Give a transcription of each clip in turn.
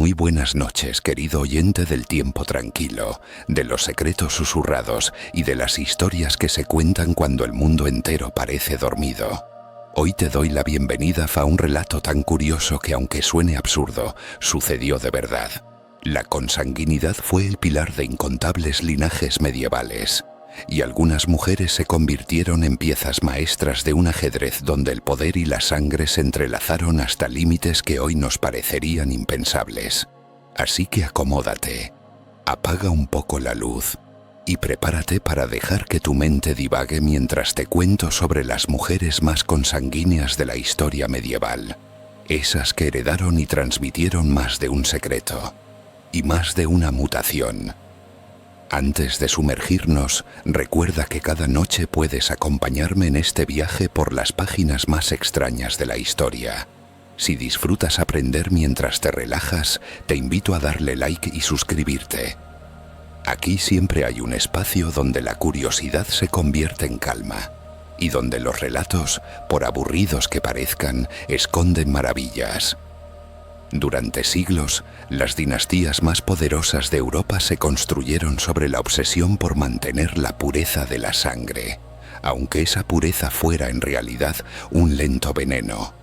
Muy buenas noches, querido oyente del tiempo tranquilo, de los secretos susurrados y de las historias que se cuentan cuando el mundo entero parece dormido. Hoy te doy la bienvenida a un relato tan curioso que, aunque suene absurdo, sucedió de verdad. La consanguinidad fue el pilar de incontables linajes medievales, y algunas mujeres se convirtieron en piezas maestras de un ajedrez donde el poder y la sangre se entrelazaron hasta límites que hoy nos parecerían impensables. Así que acomódate, apaga un poco la luz y prepárate para dejar que tu mente divague mientras te cuento sobre las mujeres más consanguíneas de la historia medieval, esas que heredaron y transmitieron más de un secreto y más de una mutación. Antes de sumergirnos, recuerda que cada noche puedes acompañarme en este viaje por las páginas más extrañas de la historia. Si disfrutas aprender mientras te relajas, te invito a darle like y suscribirte. Aquí siempre hay un espacio donde la curiosidad se convierte en calma y donde los relatos, por aburridos que parezcan, esconden maravillas. Durante siglos, las dinastías más poderosas de Europa se construyeron sobre la obsesión por mantener la pureza de la sangre, aunque esa pureza fuera en realidad un lento veneno.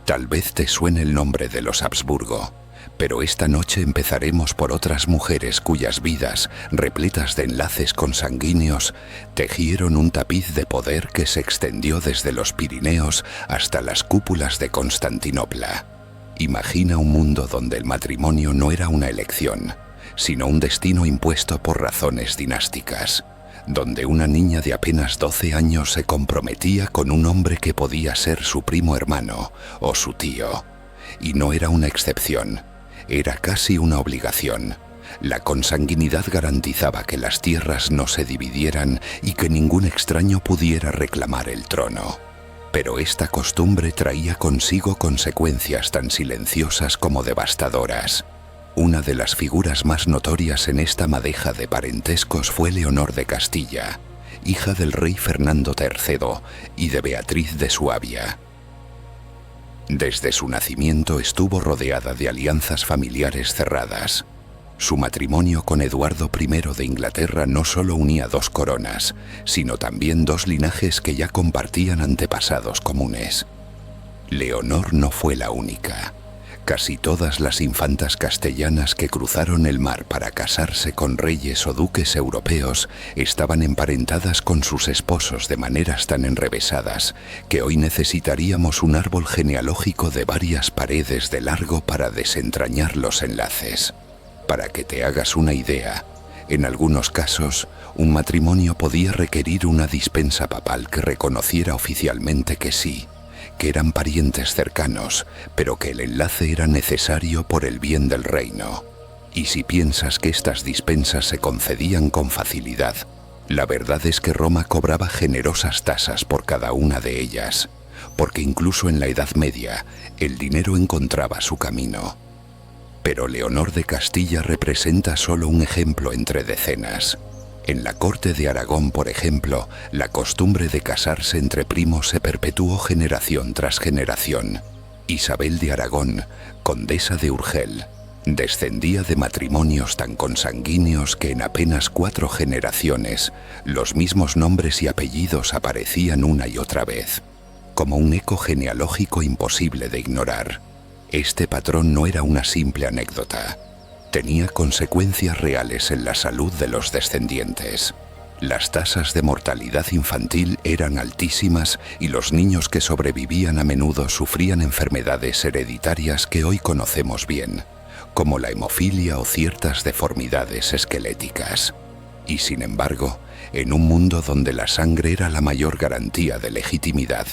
Tal vez te suene el nombre de los Habsburgo, pero esta noche empezaremos por otras mujeres cuyas vidas, repletas de enlaces consanguíneos, tejieron un tapiz de poder que se extendió desde los Pirineos hasta las cúpulas de Constantinopla. Imagina un mundo donde el matrimonio no era una elección, sino un destino impuesto por razones dinásticas, donde una niña de apenas 12 años se comprometía con un hombre que podía ser su primo hermano o su tío. Y no era una excepción, era casi una obligación. La consanguinidad garantizaba que las tierras no se dividieran y que ningún extraño pudiera reclamar el trono. Pero esta costumbre traía consigo consecuencias tan silenciosas como devastadoras. Una de las figuras más notorias en esta madeja de parentescos fue Leonor de Castilla, hija del rey Fernando III y de Beatriz de Suabia. Desde su nacimiento estuvo rodeada de alianzas familiares cerradas. Su matrimonio con Eduardo I de Inglaterra no solo unía dos coronas, sino también dos linajes que ya compartían antepasados comunes. Leonor no fue la única. Casi todas las infantas castellanas que cruzaron el mar para casarse con reyes o duques europeos estaban emparentadas con sus esposos de maneras tan enrevesadas que hoy necesitaríamos un árbol genealógico de varias paredes de largo para desentrañar los enlaces. Para que te hagas una idea, en algunos casos, un matrimonio podía requerir una dispensa papal que reconociera oficialmente que sí, que eran parientes cercanos, pero que el enlace era necesario por el bien del reino. Y si piensas que estas dispensas se concedían con facilidad, la verdad es que Roma cobraba generosas tasas por cada una de ellas, porque incluso en la Edad Media, el dinero encontraba su camino. Pero Leonor de Castilla representa solo un ejemplo entre decenas. En la corte de Aragón, por ejemplo, la costumbre de casarse entre primos se perpetuó generación tras generación. Isabel de Aragón, condesa de Urgel, descendía de matrimonios tan consanguíneos que en apenas 4 generaciones los mismos nombres y apellidos aparecían una y otra vez, como un eco genealógico imposible de ignorar. Este patrón no era una simple anécdota. Tenía consecuencias reales en la salud de los descendientes. Las tasas de mortalidad infantil eran altísimas y los niños que sobrevivían a menudo sufrían enfermedades hereditarias que hoy conocemos bien, como la hemofilia o ciertas deformidades esqueléticas. Y sin embargo, en un mundo donde la sangre era la mayor garantía de legitimidad,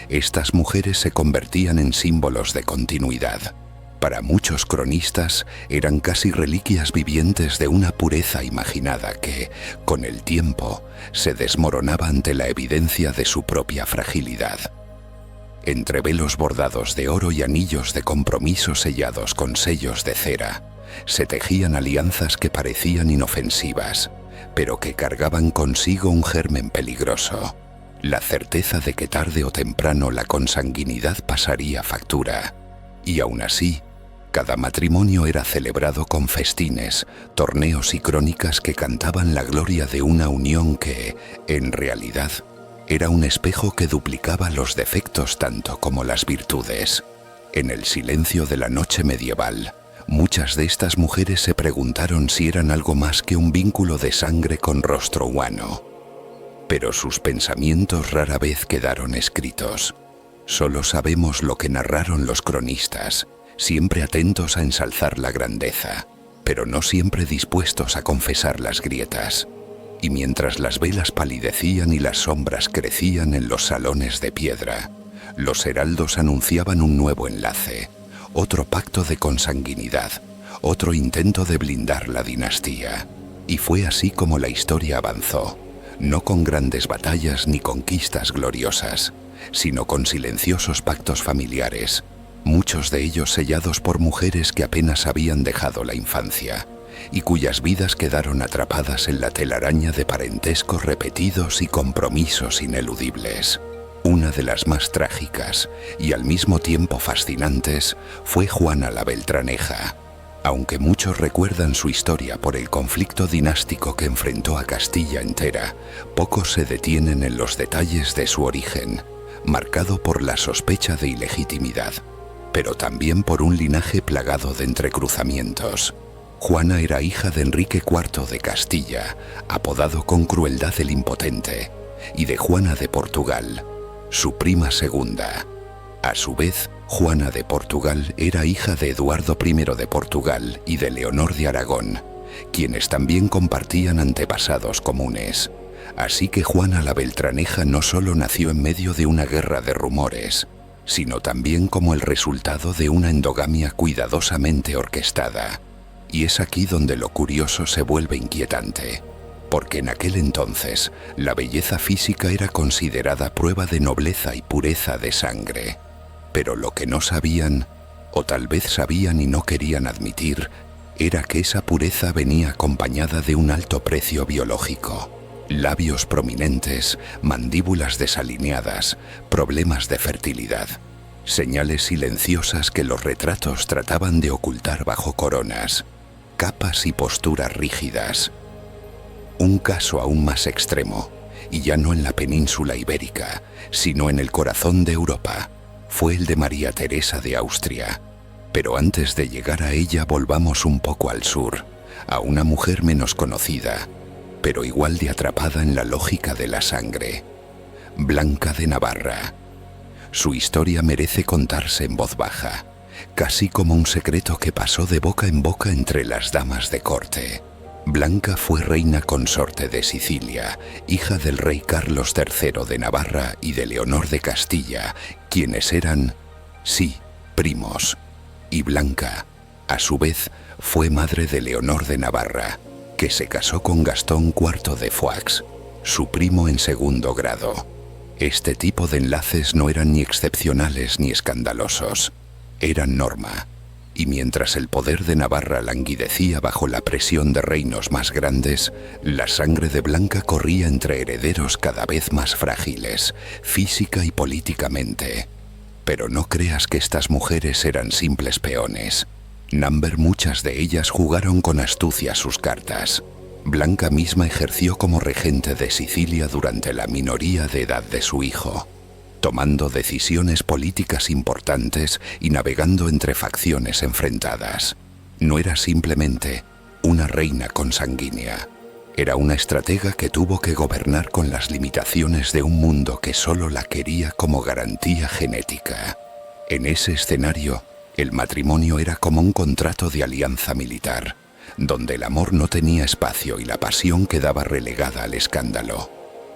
estas mujeres se convertían en símbolos de continuidad. Para muchos cronistas eran casi reliquias vivientes de una pureza imaginada que, con el tiempo, se desmoronaba ante la evidencia de su propia fragilidad. Entre velos bordados de oro y anillos de compromiso sellados con sellos de cera, se tejían alianzas que parecían inofensivas, pero que cargaban consigo un germen peligroso. La certeza de que tarde o temprano la consanguinidad pasaría factura. Y aún así, Cada matrimonio era celebrado con festines, torneos y crónicas que cantaban la gloria de una unión que, en realidad, era un espejo que duplicaba los defectos tanto como las virtudes. En el silencio de la noche medieval, muchas de estas mujeres se preguntaron si eran algo más que un vínculo de sangre con rostro humano. Pero sus pensamientos rara vez quedaron escritos. Solo sabemos lo que narraron los cronistas, siempre atentos a ensalzar la grandeza, pero no siempre dispuestos a confesar las grietas. Y mientras las velas palidecían y las sombras crecían en los salones de piedra, los heraldos anunciaban un nuevo enlace, otro pacto de consanguinidad, otro intento de blindar la dinastía. Y fue así como la historia avanzó, no con grandes batallas ni conquistas gloriosas, sino con silenciosos pactos familiares, muchos de ellos sellados por mujeres que apenas habían dejado la infancia y cuyas vidas quedaron atrapadas en la telaraña de parentescos repetidos y compromisos ineludibles. Una de las más trágicas y al mismo tiempo fascinantes fue Juana la Beltraneja. Aunque muchos recuerdan su historia por el conflicto dinástico que enfrentó a Castilla entera, pocos se detienen en los detalles de su origen, marcado por la sospecha de ilegitimidad, pero también por un linaje plagado de entrecruzamientos. Juana era hija de Enrique IV de Castilla, apodado con crueldad el Impotente, y de Juana de Portugal, su prima segunda. A su vez, Juana de Portugal era hija de Eduardo I de Portugal y de Leonor de Aragón, quienes también compartían antepasados comunes. Así que Juana la Beltraneja no solo nació en medio de una guerra de rumores, sino también como el resultado de una endogamia cuidadosamente orquestada. Y es aquí donde lo curioso se vuelve inquietante, porque en aquel entonces la belleza física era considerada prueba de nobleza y pureza de sangre. Pero lo que no sabían, o tal vez sabían y no querían admitir, era que esa pureza venía acompañada de un alto precio biológico. Labios prominentes, mandíbulas desalineadas, problemas de fertilidad. Señales silenciosas que los retratos trataban de ocultar bajo coronas, capas y posturas rígidas. Un caso aún más extremo, y ya no en la península ibérica, sino en el corazón de Europa, fue el de María Teresa de Austria. Pero antes de llegar a ella volvamos un poco al sur, a una mujer menos conocida, pero igual de atrapada en la lógica de la sangre. Blanca de Navarra. Su historia merece contarse en voz baja, casi como un secreto que pasó de boca en boca entre las damas de corte. Blanca fue reina consorte de Sicilia, hija del rey Carlos III de Navarra y de Leonor de Castilla, quienes eran, sí, primos. Y Blanca, a su vez, fue madre de Leonor de Navarra, que se casó con Gastón IV de Foix, su primo en segundo grado. Este tipo de enlaces no eran ni excepcionales ni escandalosos, eran norma. Y mientras el poder de Navarra languidecía bajo la presión de reinos más grandes, la sangre de Blanca corría entre herederos cada vez más frágiles, física y políticamente. Pero no creas que estas mujeres eran simples peones. Muchas de ellas jugaron con astucia sus cartas. Blanca misma ejerció como regente de Sicilia durante la minoría de edad de su hijo, tomando decisiones políticas importantes y navegando entre facciones enfrentadas. No era simplemente una reina consanguínea, era una estratega que tuvo que gobernar con las limitaciones de un mundo que solo la quería como garantía genética. En ese escenario, el matrimonio era como un contrato de alianza militar, donde el amor no tenía espacio y la pasión quedaba relegada al escándalo.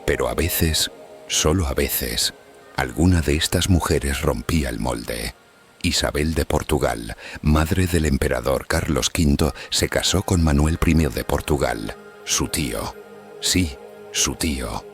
Pero a veces, solo a veces, alguna de estas mujeres rompía el molde. Isabel de Portugal, madre del emperador Carlos V, se casó con Manuel I de Portugal, su tío. Sí, su tío.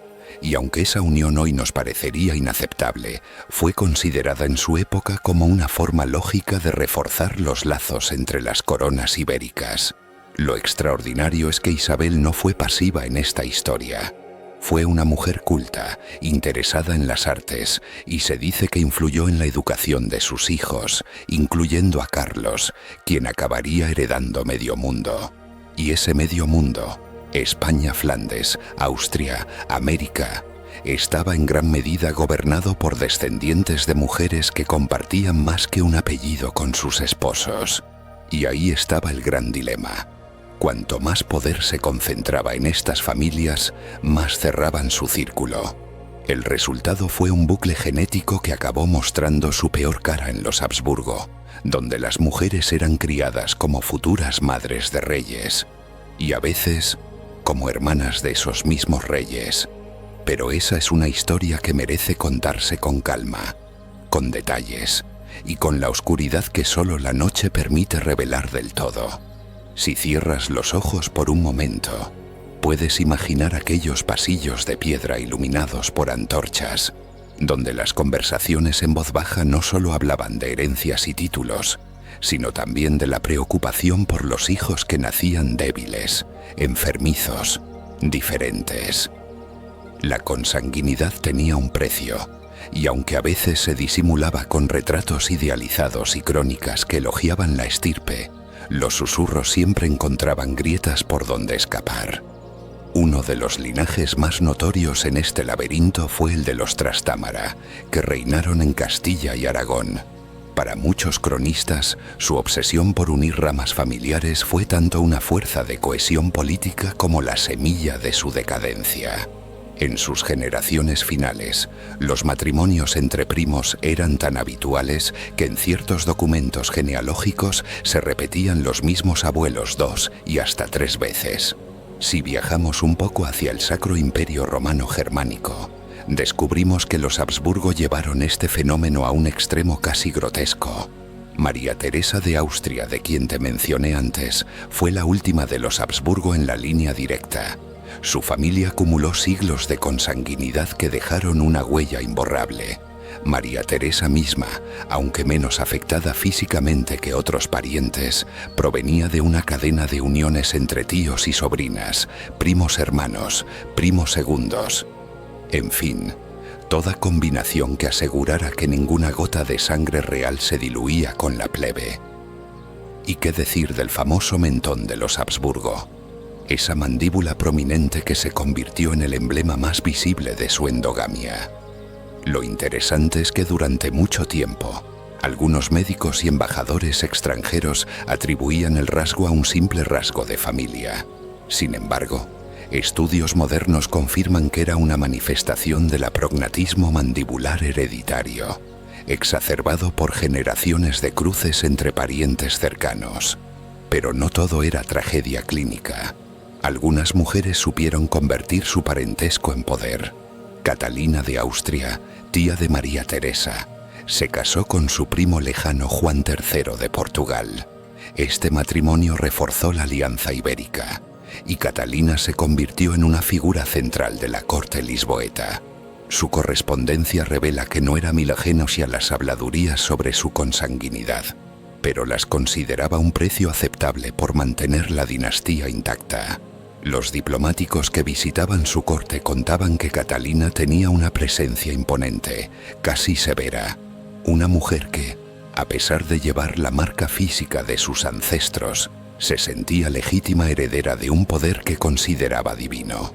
Y aunque esa unión hoy nos parecería inaceptable, fue considerada en su época como una forma lógica de reforzar los lazos entre las coronas ibéricas. Lo extraordinario es que Isabel no fue pasiva en esta historia. Fue una mujer culta, interesada en las artes, y se dice que influyó en la educación de sus hijos, incluyendo a Carlos, quien acabaría heredando medio mundo. Y ese medio mundo, España, Flandes, Austria, América, estaba en gran medida gobernado por descendientes de mujeres que compartían más que un apellido con sus esposos. Y ahí estaba el gran dilema. Cuanto más poder se concentraba en estas familias, más cerraban su círculo. El resultado fue un bucle genético que acabó mostrando su peor cara en los Habsburgo, donde las mujeres eran criadas como futuras madres de reyes, y a veces como hermanas de esos mismos reyes. Pero esa es una historia que merece contarse con calma, con detalles, y con la oscuridad que solo la noche permite revelar del todo. Si cierras los ojos por un momento, puedes imaginar aquellos pasillos de piedra iluminados por antorchas, donde las conversaciones en voz baja no solo hablaban de herencias y títulos, sino también de la preocupación por los hijos que nacían débiles, enfermizos, diferentes. La consanguinidad tenía un precio, y aunque a veces se disimulaba con retratos idealizados y crónicas que elogiaban la estirpe, los susurros siempre encontraban grietas por donde escapar. Uno de los linajes más notorios en este laberinto fue el de los Trastámara, que reinaron en Castilla y Aragón. Para muchos cronistas, su obsesión por unir ramas familiares fue tanto una fuerza de cohesión política como la semilla de su decadencia. En sus generaciones finales, los matrimonios entre primos eran tan habituales que en ciertos documentos genealógicos se repetían los mismos abuelos 2 y hasta 3 veces. Si viajamos un poco hacia el Sacro Imperio Romano Germánico, descubrimos que los Habsburgo llevaron este fenómeno a un extremo casi grotesco. María Teresa de Austria, de quien te mencioné antes, fue la última de los Habsburgo en la línea directa. Su familia acumuló siglos de consanguinidad que dejaron una huella imborrable. María Teresa misma, aunque menos afectada físicamente que otros parientes, provenía de una cadena de uniones entre tíos y sobrinas, primos hermanos, primos segundos. En fin, toda combinación que asegurara que ninguna gota de sangre real se diluía con la plebe. ¿Y qué decir del famoso mentón de los Habsburgo? Esa mandíbula prominente que se convirtió en el emblema más visible de su endogamia. Lo interesante es que durante mucho tiempo, algunos médicos y embajadores extranjeros atribuían el rasgo a un simple rasgo de familia. Sin embargo, estudios modernos confirman que era una manifestación del aprognatismo mandibular hereditario, exacerbado por generaciones de cruces entre parientes cercanos. Pero no todo era tragedia clínica. Algunas mujeres supieron convertir su parentesco en poder. Catalina de Austria, tía de María Teresa, se casó con su primo lejano Juan III de Portugal. Este matrimonio reforzó la alianza ibérica, y Catalina se convirtió en una figura central de la corte lisboeta. Su correspondencia revela que no era mil ajenos y a las habladurías sobre su consanguinidad, pero las consideraba un precio aceptable por mantener la dinastía intacta. Los diplomáticos que visitaban su corte contaban que Catalina tenía una presencia imponente, casi severa, una mujer que, a pesar de llevar la marca física de sus ancestros, se sentía legítima heredera de un poder que consideraba divino.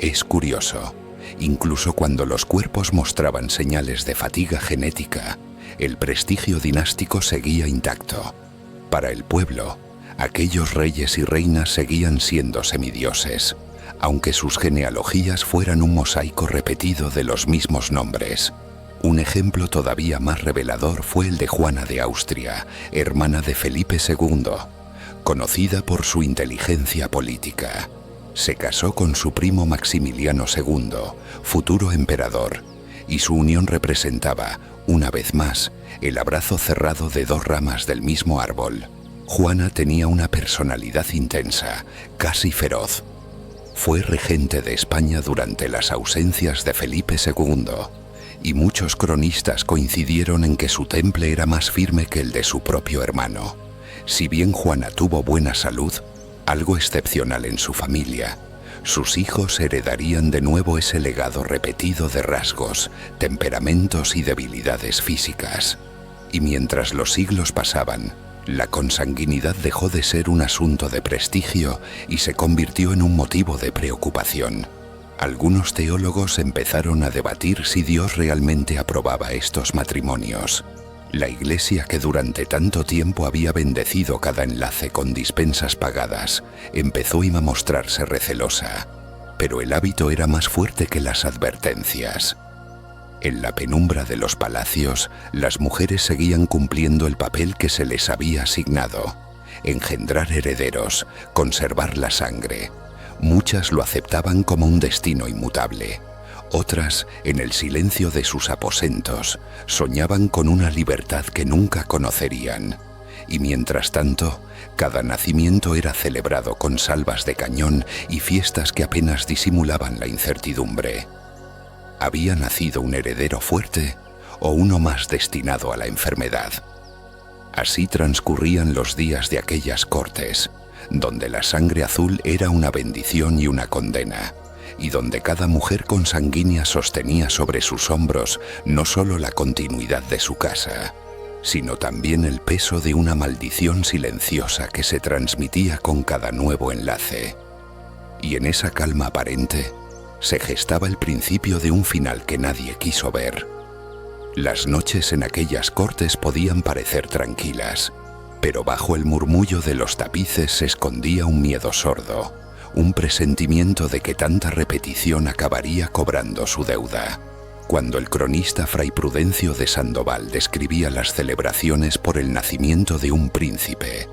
Es curioso, incluso cuando los cuerpos mostraban señales de fatiga genética, el prestigio dinástico seguía intacto. Para el pueblo, aquellos reyes y reinas seguían siendo semidioses, aunque sus genealogías fueran un mosaico repetido de los mismos nombres. Un ejemplo todavía más revelador fue el de Juana de Austria, hermana de Felipe II, conocida por su inteligencia política. Se casó con su primo Maximiliano II, futuro emperador, y su unión representaba, una vez más, el abrazo cerrado de dos ramas del mismo árbol. Juana tenía una personalidad intensa, casi feroz. Fue regente de España durante las ausencias de Felipe II, y muchos cronistas coincidieron en que su temple era más firme que el de su propio hermano. Si bien Juana tuvo buena salud, algo excepcional en su familia, sus hijos heredarían de nuevo ese legado repetido de rasgos, temperamentos y debilidades físicas. Y mientras los siglos pasaban, la consanguinidad dejó de ser un asunto de prestigio y se convirtió en un motivo de preocupación. Algunos teólogos empezaron a debatir si Dios realmente aprobaba estos matrimonios. La Iglesia, que durante tanto tiempo había bendecido cada enlace con dispensas pagadas, empezó a mostrarse recelosa. Pero el hábito era más fuerte que las advertencias. En la penumbra de los palacios, las mujeres seguían cumpliendo el papel que se les había asignado: engendrar herederos, conservar la sangre. Muchas lo aceptaban como un destino inmutable. Otras, en el silencio de sus aposentos, soñaban con una libertad que nunca conocerían. Y mientras tanto, cada nacimiento era celebrado con salvas de cañón y fiestas que apenas disimulaban la incertidumbre. ¿Había nacido un heredero fuerte o uno más destinado a la enfermedad? Así transcurrían los días de aquellas cortes, donde la sangre azul era una bendición y una condena, y donde cada mujer consanguínea sostenía sobre sus hombros no solo la continuidad de su casa, sino también el peso de una maldición silenciosa que se transmitía con cada nuevo enlace. Y en esa calma aparente se gestaba el principio de un final que nadie quiso ver. Las noches en aquellas cortes podían parecer tranquilas, pero bajo el murmullo de los tapices se escondía un miedo sordo, un presentimiento de que tanta repetición acabaría cobrando su deuda. Cuando el cronista Fray Prudencio de Sandoval describía las celebraciones por el nacimiento de un príncipe,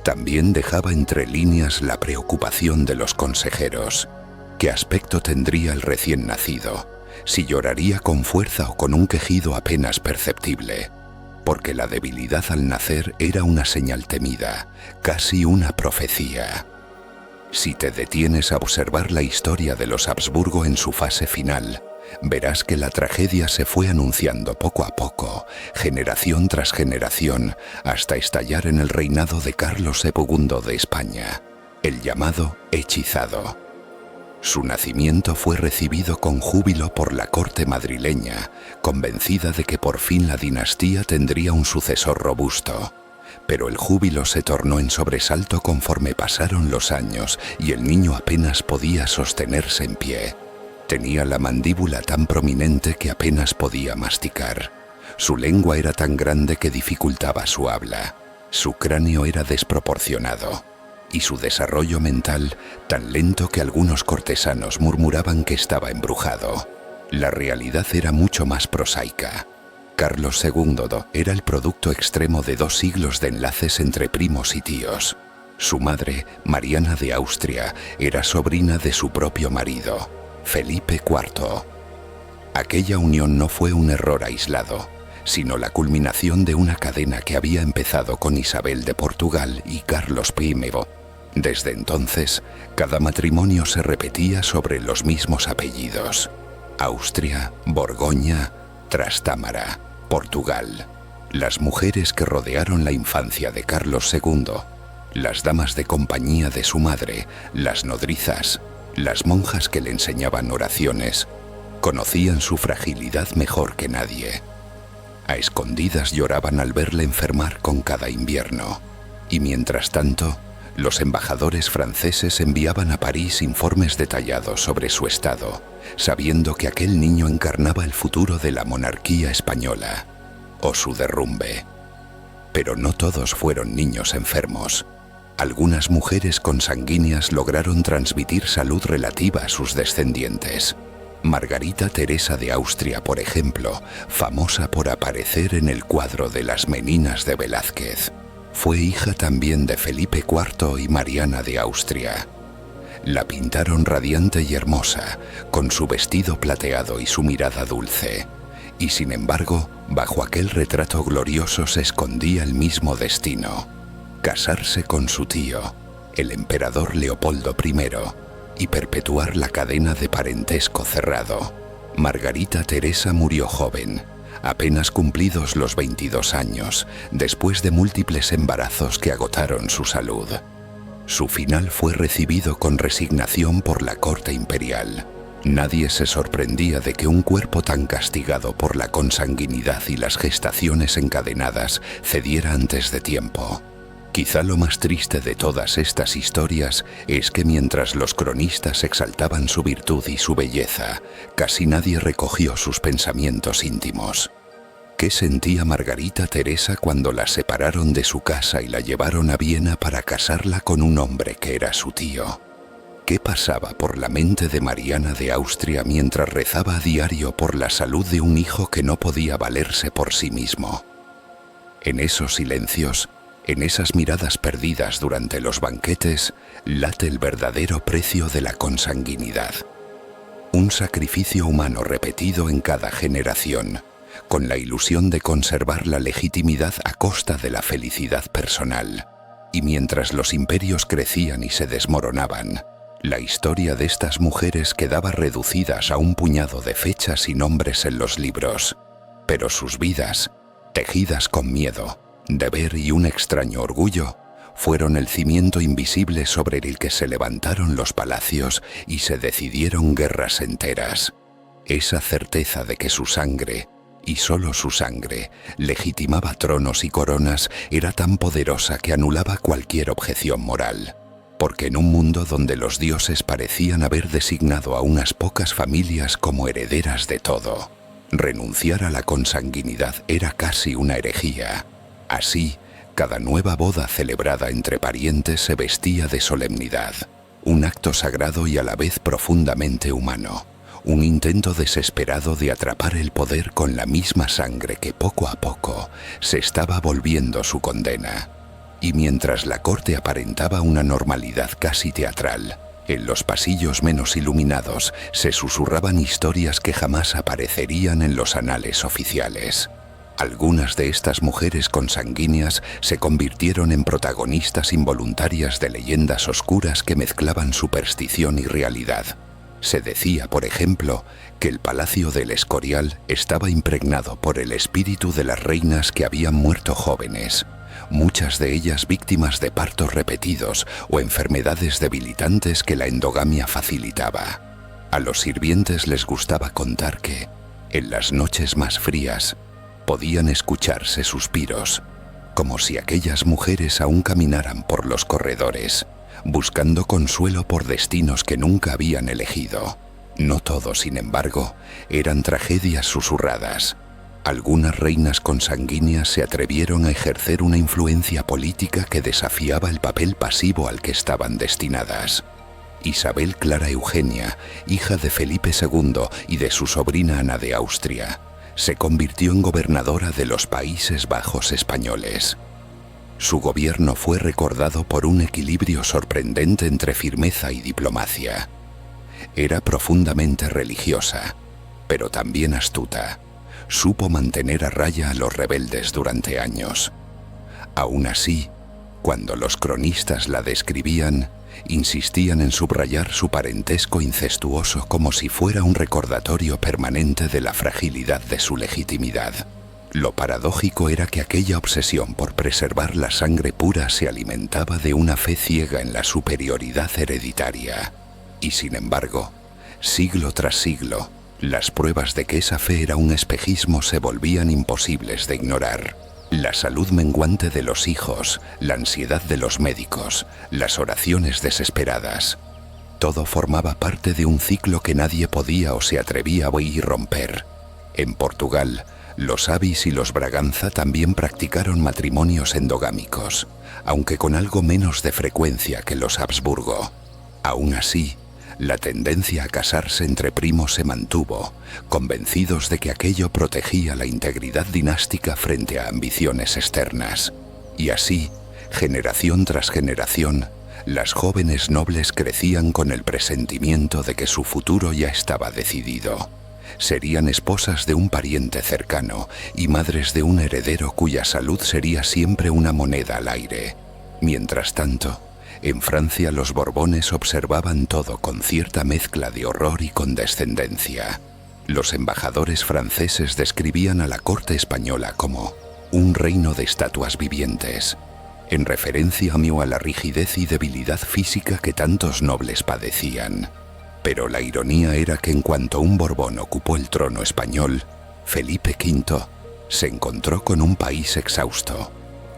también dejaba entre líneas la preocupación de los consejeros. ¿Qué aspecto tendría el recién nacido? Si lloraría con fuerza o con un quejido apenas perceptible, porque la debilidad al nacer era una señal temida, casi una profecía. Si te detienes a observar la historia de los Habsburgo en su fase final, verás que la tragedia se fue anunciando poco a poco, generación tras generación, hasta estallar en el reinado de Carlos II de España, el llamado hechizado. Su nacimiento fue recibido con júbilo por la corte madrileña, convencida de que por fin la dinastía tendría un sucesor robusto. Pero el júbilo se tornó en sobresalto conforme pasaron los años y el niño apenas podía sostenerse en pie. Tenía la mandíbula tan prominente que apenas podía masticar. Su lengua era tan grande que dificultaba su habla. Su cráneo era desproporcionado y su desarrollo mental tan lento que algunos cortesanos murmuraban que estaba embrujado. La realidad era mucho más prosaica. Carlos II era el producto extremo de 2 siglos de enlaces entre primos y tíos. Su madre, Mariana de Austria, era sobrina de su propio marido, Felipe IV. Aquella unión no fue un error aislado, sino la culminación de una cadena que había empezado con Isabel de Portugal y Carlos I. Desde entonces, cada matrimonio se repetía sobre los mismos apellidos: Austria, Borgoña, Trastámara, Portugal. Las mujeres que rodearon la infancia de Carlos II, las damas de compañía de su madre, las nodrizas, las monjas que le enseñaban oraciones, conocían su fragilidad mejor que nadie. A escondidas lloraban al verle enfermar con cada invierno, y mientras tanto, los embajadores franceses enviaban a París informes detallados sobre su estado, sabiendo que aquel niño encarnaba el futuro de la monarquía española, o su derrumbe. Pero no todos fueron niños enfermos. Algunas mujeres consanguíneas lograron transmitir salud relativa a sus descendientes. Margarita Teresa de Austria, por ejemplo, famosa por aparecer en el cuadro de las Meninas de Velázquez, fue hija también de Felipe IV y Mariana de Austria. La pintaron radiante y hermosa, con su vestido plateado y su mirada dulce. Y sin embargo, bajo aquel retrato glorioso se escondía el mismo destino: casarse con su tío, el emperador Leopoldo I, y perpetuar la cadena de parentesco cerrado. Margarita Teresa murió joven, apenas cumplidos los 22 años, después de múltiples embarazos que agotaron su salud. Su final fue recibido con resignación por la corte imperial. Nadie se sorprendía de que un cuerpo tan castigado por la consanguinidad y las gestaciones encadenadas cediera antes de tiempo. Quizá lo más triste de todas estas historias es que mientras los cronistas exaltaban su virtud y su belleza, casi nadie recogió sus pensamientos íntimos. ¿Qué sentía Margarita Teresa cuando la separaron de su casa y la llevaron a Viena para casarla con un hombre que era su tío? ¿Qué pasaba por la mente de Mariana de Austria mientras rezaba a diario por la salud de un hijo que no podía valerse por sí mismo? En esos silencios, en esas miradas perdidas durante los banquetes, late el verdadero precio de la consanguinidad. Un sacrificio humano repetido en cada generación, con la ilusión de conservar la legitimidad a costa de la felicidad personal. Y mientras los imperios crecían y se desmoronaban, la historia de estas mujeres quedaba reducidas a un puñado de fechas y nombres en los libros. Pero sus vidas, tejidas con miedo, deber y un extraño orgullo, fueron el cimiento invisible sobre el que se levantaron los palacios y se decidieron guerras enteras. Esa certeza de que su sangre, y solo su sangre, legitimaba tronos y coronas era tan poderosa que anulaba cualquier objeción moral. Porque en un mundo donde los dioses parecían haber designado a unas pocas familias como herederas de todo, renunciar a la consanguinidad era casi una herejía. Así, cada nueva boda celebrada entre parientes se vestía de solemnidad, un acto sagrado y a la vez profundamente humano, un intento desesperado de atrapar el poder con la misma sangre que poco a poco se estaba volviendo su condena. Y mientras la corte aparentaba una normalidad casi teatral, en los pasillos menos iluminados se susurraban historias que jamás aparecerían en los anales oficiales. Algunas de estas mujeres consanguíneas se convirtieron en protagonistas involuntarias de leyendas oscuras que mezclaban superstición y realidad. Se decía, por ejemplo, que el palacio del Escorial estaba impregnado por el espíritu de las reinas que habían muerto jóvenes, muchas de ellas víctimas de partos repetidos o enfermedades debilitantes que la endogamia facilitaba. A los sirvientes les gustaba contar que, en las noches más frías, podían escucharse suspiros, como si aquellas mujeres aún caminaran por los corredores, buscando consuelo por destinos que nunca habían elegido. No todo, sin embargo, eran tragedias susurradas. Algunas reinas consanguíneas se atrevieron a ejercer una influencia política que desafiaba el papel pasivo al que estaban destinadas. Isabel Clara Eugenia, hija de Felipe II y de su sobrina Ana de Austria, se convirtió en gobernadora de los Países Bajos españoles. Su gobierno fue recordado por un equilibrio sorprendente entre firmeza y diplomacia. Era profundamente religiosa, pero también astuta. Supo mantener a raya a los rebeldes durante años. Aún así, cuando los cronistas la describían, insistían en subrayar su parentesco incestuoso como si fuera un recordatorio permanente de la fragilidad de su legitimidad. Lo paradójico era que aquella obsesión por preservar la sangre pura se alimentaba de una fe ciega en la superioridad hereditaria. Y sin embargo, siglo tras siglo, las pruebas de que esa fe era un espejismo se volvían imposibles de ignorar. La salud menguante de los hijos, la ansiedad de los médicos, las oraciones desesperadas. Todo formaba parte de un ciclo que nadie podía o se atrevía a romper. En Portugal, los Avis y los Braganza también practicaron matrimonios endogámicos, aunque con algo menos de frecuencia que los Habsburgo. Aún así, la tendencia a casarse entre primos se mantuvo, convencidos de que aquello protegía la integridad dinástica frente a ambiciones externas. Y así, generación tras generación, las jóvenes nobles crecían con el presentimiento de que su futuro ya estaba decidido. Serían esposas de un pariente cercano y madres de un heredero cuya salud sería siempre una moneda al aire. Mientras tanto, en Francia los Borbones observaban todo con cierta mezcla de horror y condescendencia. Los embajadores franceses describían a la corte española como un reino de estatuas vivientes. en referencia a la rigidez y debilidad física que tantos nobles padecían. Pero la ironía era que en cuanto un Borbón ocupó el trono español, Felipe V se encontró con un país exhausto,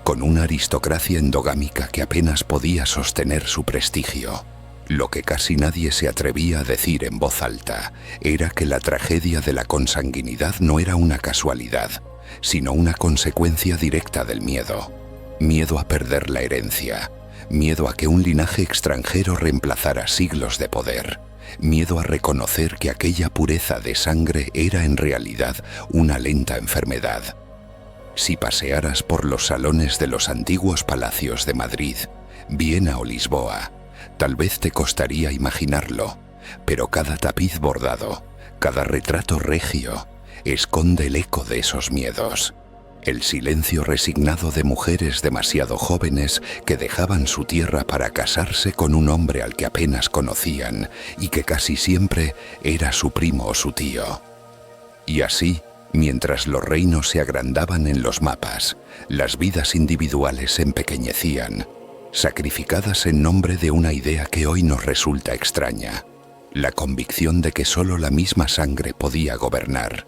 con una aristocracia endogámica que apenas podía sostener su prestigio. Lo que casi nadie se atrevía a decir en voz alta era que la tragedia de la consanguinidad no era una casualidad, sino una consecuencia directa del miedo. Miedo a perder la herencia, miedo a que un linaje extranjero reemplazara siglos de poder, miedo a reconocer que aquella pureza de sangre era en realidad una lenta enfermedad. Si pasearas por los salones de los antiguos palacios de Madrid, Viena o Lisboa, tal vez te costaría imaginarlo, pero cada tapiz bordado, cada retrato regio, esconde el eco de esos miedos. El silencio resignado de mujeres demasiado jóvenes que dejaban su tierra para casarse con un hombre al que apenas conocían y que casi siempre era su primo o su tío. Y así, mientras los reinos se agrandaban en los mapas, las vidas individuales se empequeñecían, sacrificadas en nombre de una idea que hoy nos resulta extraña, la convicción de que solo la misma sangre podía gobernar.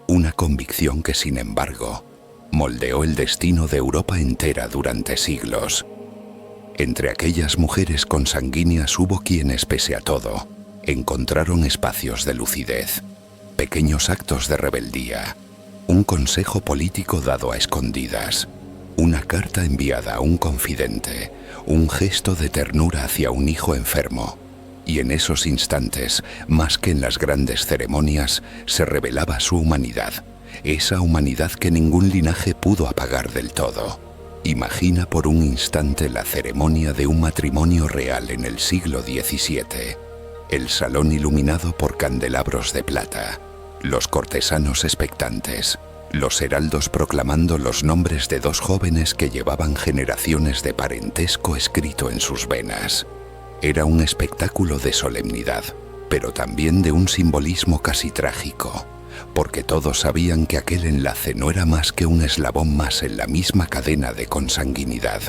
Una convicción que, sin embargo, moldeó el destino de Europa entera durante siglos. Entre aquellas mujeres consanguíneas hubo quienes, pese a todo, encontraron espacios de lucidez, pequeños actos de rebeldía, un consejo político dado a escondidas, una carta enviada a un confidente, un gesto de ternura hacia un hijo enfermo. Y en esos instantes, más que en las grandes ceremonias, se revelaba su humanidad, esa humanidad que ningún linaje pudo apagar del todo. Imagina por un instante la ceremonia de un matrimonio real en el siglo XVII, el salón iluminado por candelabros de plata, los cortesanos expectantes, los heraldos proclamando los nombres de dos jóvenes que llevaban generaciones de parentesco escrito en sus venas. Era un espectáculo de solemnidad, pero también de un simbolismo casi trágico, porque todos sabían que aquel enlace no era más que un eslabón más en la misma cadena de consanguinidad.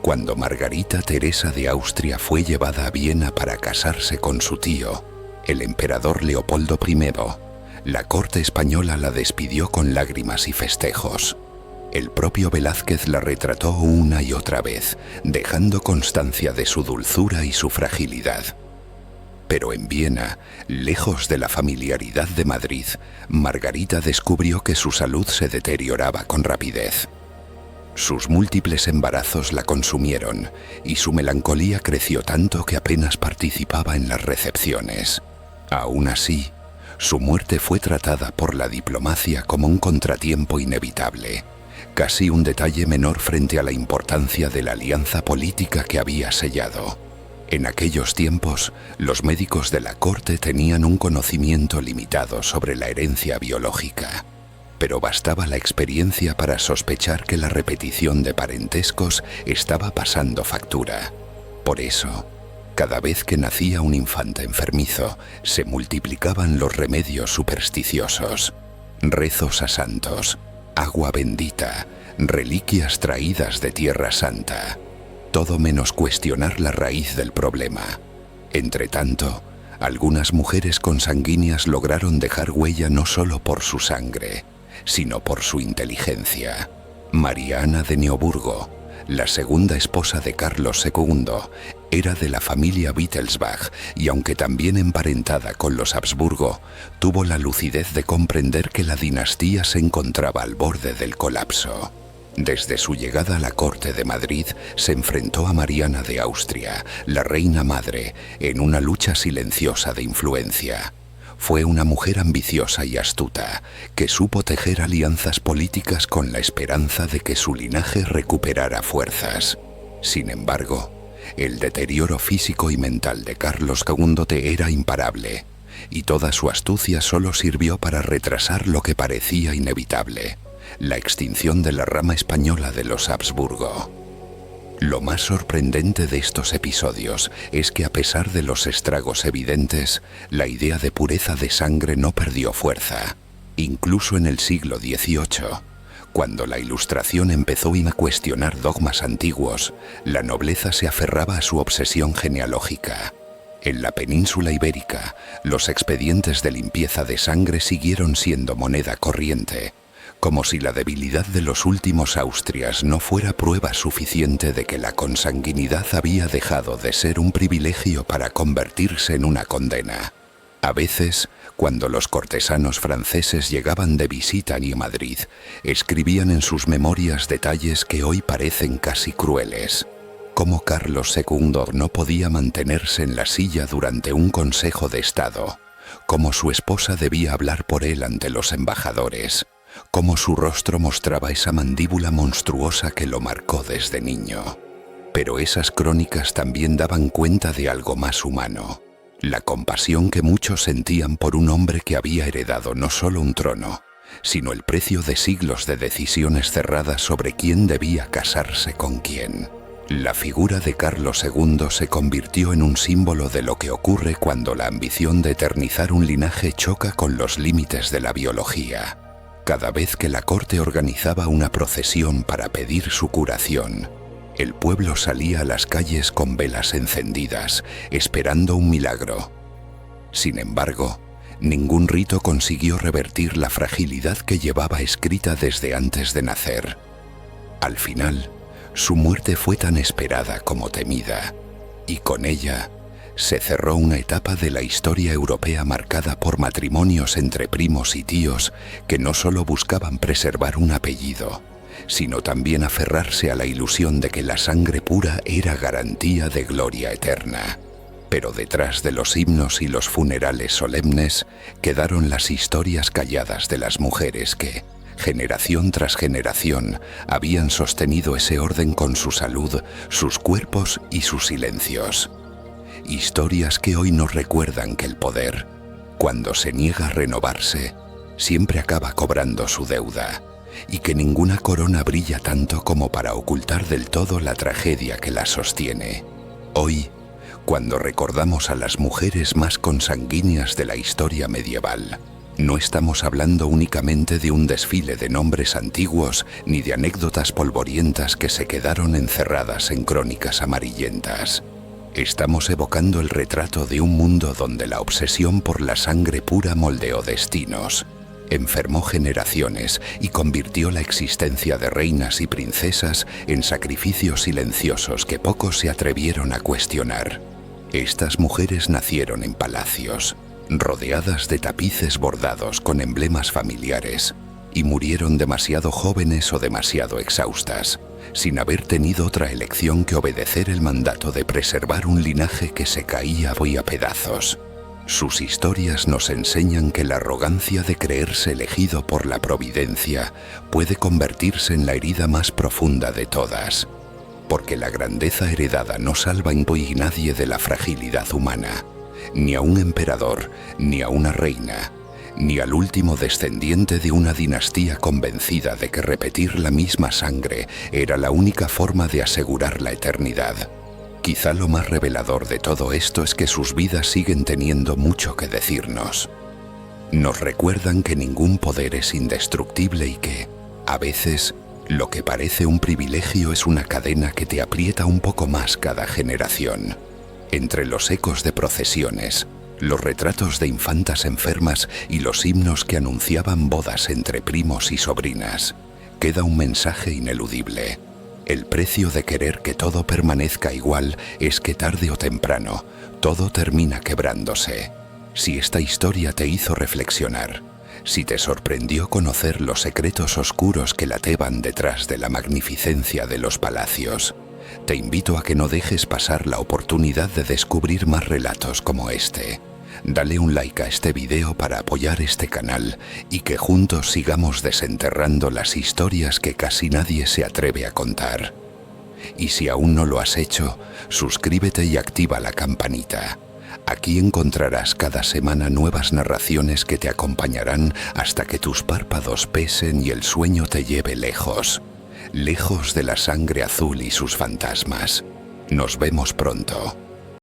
Cuando Margarita Teresa de Austria fue llevada a Viena para casarse con su tío, el emperador Leopoldo I, la corte española la despidió con lágrimas y festejos. El propio Velázquez la retrató una y otra vez, dejando constancia de su dulzura y su fragilidad. Pero en Viena, lejos de la familiaridad de Madrid, Margarita descubrió que su salud se deterioraba con rapidez. Sus múltiples embarazos la consumieron y su melancolía creció tanto que apenas participaba en las recepciones. Aún así, su muerte fue tratada por la diplomacia como un contratiempo inevitable, casi un detalle menor frente a la importancia de la alianza política que había sellado. En aquellos tiempos, los médicos de la corte tenían un conocimiento limitado sobre la herencia biológica, pero bastaba la experiencia para sospechar que la repetición de parentescos estaba pasando factura. Por eso, cada vez que nacía un infante enfermizo, se multiplicaban los remedios supersticiosos, rezos a santos, agua bendita, reliquias traídas de Tierra Santa, todo menos cuestionar la raíz del problema. Entretanto, algunas mujeres consanguíneas lograron dejar huella no solo por su sangre, sino por su inteligencia. Mariana de Neoburgo, la segunda esposa de Carlos II, era de la familia Wittelsbach y, aunque también emparentada con los Habsburgo, tuvo la lucidez de comprender que la dinastía se encontraba al borde del colapso. Desde su llegada a la corte de Madrid, se enfrentó a Mariana de Austria, la reina madre, en una lucha silenciosa de influencia. Fue una mujer ambiciosa y astuta, que supo tejer alianzas políticas con la esperanza de que su linaje recuperara fuerzas. Sin embargo, el deterioro físico y mental de Carlos II era imparable, y toda su astucia solo sirvió para retrasar lo que parecía inevitable: la extinción de la rama española de los Habsburgo. Lo más sorprendente de estos episodios es que, a pesar de los estragos evidentes, la idea de pureza de sangre no perdió fuerza. Incluso en el siglo XVIII, Cuando la Ilustración empezó a cuestionar dogmas antiguos, la nobleza se aferraba a su obsesión genealógica. En la península ibérica, los expedientes de limpieza de sangre siguieron siendo moneda corriente, como si la debilidad de los últimos Austrias no fuera prueba suficiente de que la consanguinidad había dejado de ser un privilegio para convertirse en una condena. A veces, cuando los cortesanos franceses llegaban de visita a Madrid, escribían en sus memorias detalles que hoy parecen casi crueles. Cómo Carlos II no podía mantenerse en la silla durante un consejo de Estado, cómo su esposa debía hablar por él ante los embajadores, cómo su rostro mostraba esa mandíbula monstruosa que lo marcó desde niño. Pero esas crónicas también daban cuenta de algo más humano. La compasión que muchos sentían por un hombre que había heredado no solo un trono, sino el precio de siglos de decisiones cerradas sobre quién debía casarse con quién. La figura de Carlos II se convirtió en un símbolo de lo que ocurre cuando la ambición de eternizar un linaje choca con los límites de la biología. Cada vez que la corte organizaba una procesión para pedir su curación, el pueblo salía a las calles con velas encendidas, esperando un milagro. Sin embargo, ningún rito consiguió revertir la fragilidad que llevaba escrita desde antes de nacer. Al final, su muerte fue tan esperada como temida, y con ella se cerró una etapa de la historia europea marcada por matrimonios entre primos y tíos que no solo buscaban preservar un apellido, sino también aferrarse a la ilusión de que la sangre pura era garantía de gloria eterna. Pero detrás de los himnos y los funerales solemnes quedaron las historias calladas de las mujeres que, generación tras generación, habían sostenido ese orden con su salud, sus cuerpos y sus silencios. Historias que hoy nos recuerdan que el poder, cuando se niega a renovarse, siempre acaba cobrando su deuda, y que ninguna corona brilla tanto como para ocultar del todo la tragedia que la sostiene. Hoy, cuando recordamos a las mujeres más consanguíneas de la historia medieval, no estamos hablando únicamente de un desfile de nombres antiguos ni de anécdotas polvorientas que se quedaron encerradas en crónicas amarillentas. Estamos evocando el retrato de un mundo donde la obsesión por la sangre pura moldeó destinos, enfermó generaciones y convirtió la existencia de reinas y princesas en sacrificios silenciosos que pocos se atrevieron a cuestionar. Estas mujeres nacieron en palacios, rodeadas de tapices bordados con emblemas familiares, y murieron demasiado jóvenes o demasiado exhaustas, sin haber tenido otra elección que obedecer el mandato de preservar un linaje que se caía hoy a pedazos. Sus historias nos enseñan que la arrogancia de creerse elegido por la providencia puede convertirse en la herida más profunda de todas, porque la grandeza heredada no salva a nadie de la fragilidad humana, ni a un emperador, ni a una reina, ni al último descendiente de una dinastía convencida de que repetir la misma sangre era la única forma de asegurar la eternidad. Quizá lo más revelador de todo esto es que sus vidas siguen teniendo mucho que decirnos. Nos recuerdan que ningún poder es indestructible y que, a veces, lo que parece un privilegio es una cadena que te aprieta un poco más cada generación. Entre los ecos de procesiones, los retratos de infantas enfermas y los himnos que anunciaban bodas entre primos y sobrinas, queda un mensaje ineludible. El precio de querer que todo permanezca igual es que tarde o temprano todo termina quebrándose. Si esta historia te hizo reflexionar, si te sorprendió conocer los secretos oscuros que lateban detrás de la magnificencia de los palacios, te invito a que no dejes pasar la oportunidad de descubrir más relatos como este. Dale un like a este video para apoyar este canal y que juntos sigamos desenterrando las historias que casi nadie se atreve a contar. Y si aún no lo has hecho, suscríbete y activa la campanita. Aquí encontrarás cada semana nuevas narraciones que te acompañarán hasta que tus párpados pesen y el sueño te lleve lejos, lejos de la sangre azul y sus fantasmas. Nos vemos pronto.